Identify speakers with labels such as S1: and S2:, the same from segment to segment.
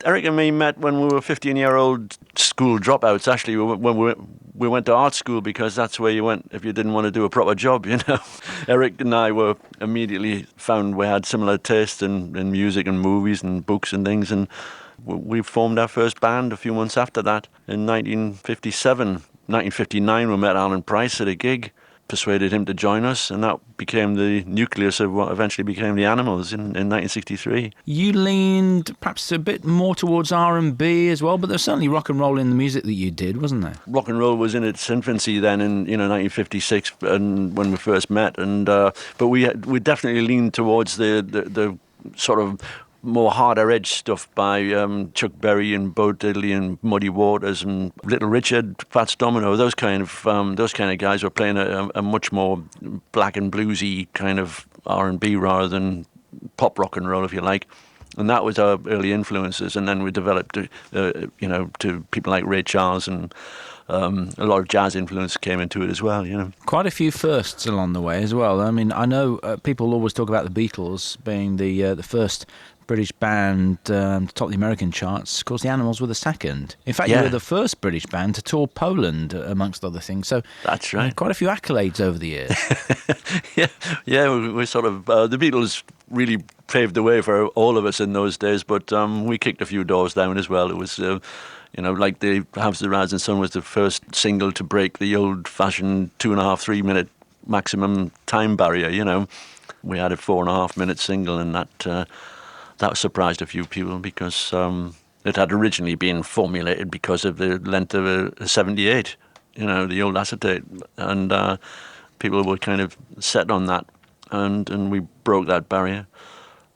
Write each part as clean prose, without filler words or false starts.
S1: Eric and me met when we were 15-year-old school dropouts. Actually, when we went to art school, because that's where you went if you didn't want to do a proper job, you know. Eric and I were immediately found we had similar tastes in music and movies and books and things, and we formed our first band a few months after that in 1957. 1959, we met Alan Price at a gig, persuaded him to join us, and that became the nucleus of what eventually became the Animals in 1963.
S2: You leaned perhaps a bit more towards R&B as well, but there's certainly rock and roll in the music that you did, wasn't there?
S1: Rock and roll was in its infancy then in 1956, and when we first met, and but we definitely leaned towards the sort of more harder edge stuff by Chuck Berry and Bo Diddley and Muddy Waters and Little Richard, Fats Domino. Those kind of guys were playing a much more black and bluesy kind of R&B rather than pop rock and roll, if you like. And that was our early influences. And then we developed, to people like Ray Charles, and a lot of jazz influence came into it as well, you know.
S2: Quite a few firsts along the way as well. I mean, I know people always talk about the Beatles being the first British band to top the American charts. Of course, the Animals were the second. In fact, you were the first British band to tour Poland, amongst other things. So
S1: that's right.
S2: Quite a few accolades over the years.
S1: we sort of the Beatles really paved the way for all of us in those days, but we kicked a few doors down as well. It was like the Haves the Rise and Sun was the first single to break the old-fashioned 2.5, 3 minute maximum time barrier, you know. We had a 4.5 minute single, and that surprised a few people because it had originally been formulated because of the length of a 78, you know, the old acetate, and people were kind of set on that, and we broke that barrier.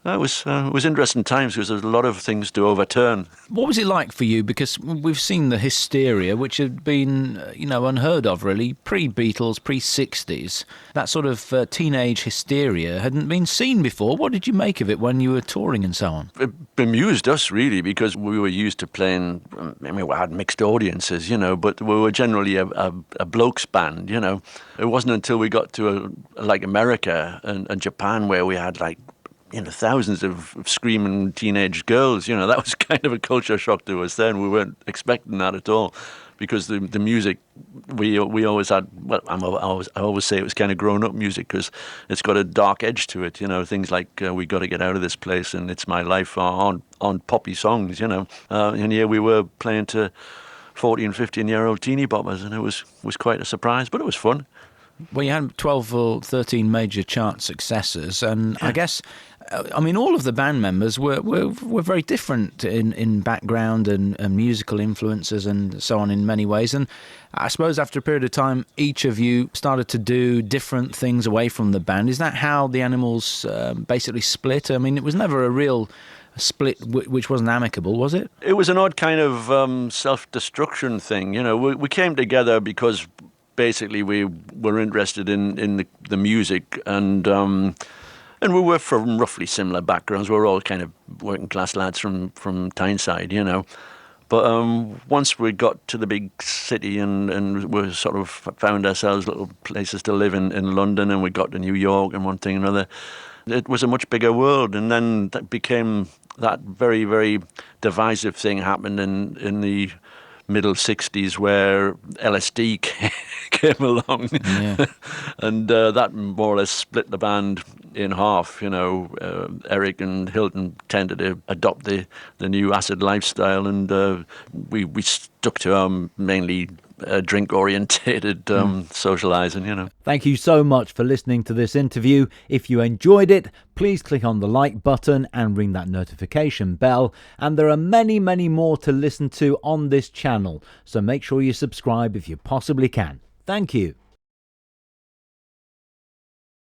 S1: It was interesting times because there's a lot of things to overturn.
S2: What was it like for you? Because we've seen the hysteria, which had been, unheard of really, pre-Beatles, pre-60s. That sort of teenage hysteria hadn't been seen before. What did you make of it when you were touring and so on?
S1: It bemused us, really, because we were used to playing, we had mixed audiences, you know, but we were generally a blokes band, you know. It wasn't until we got to like America and Japan where we had like, thousands of screaming teenage girls. You know, that was kind of a culture shock to us then. We weren't expecting that at all, because the music we always had. Well, I always say it was kind of grown-up music because it's got a dark edge to it. You know, things like "We Got to Get Out of This Place" and "It's My Life" are on poppy songs. You know, and here we were playing to 14 and 15-year-old teeny boppers, and it was quite a surprise, but it was fun.
S2: Well, you had 12 or 13 major chart successes, and I guess, all of the band members were very different in background and musical influences and so on in many ways. And I suppose after a period of time, each of you started to do different things away from the band. Is that how the Animals basically split? I mean, it was never a real split which wasn't amicable, was it?
S1: It was an odd kind of self-destruction thing. You know, we came together because basically we were interested in the music, and we were from roughly similar backgrounds. We were all kind of working class lads from Tyneside, you know. But once we got to the big city and we sort of found ourselves little places to live in London, and we got to New York and one thing and another, it was a much bigger world. And then that became that very, very divisive thing happened in the middle 60s where LSD came along, and that more or less split the band in half. You know, Eric and Hilton tended to adopt the new acid lifestyle, and we stuck to our mainly drink-orientated socialising, you know.
S3: Thank you so much for listening to this interview. If you enjoyed it, please click on the like button and ring that notification bell. And there are many, many more to listen to on this channel, so make sure you subscribe if you possibly can. Thank you.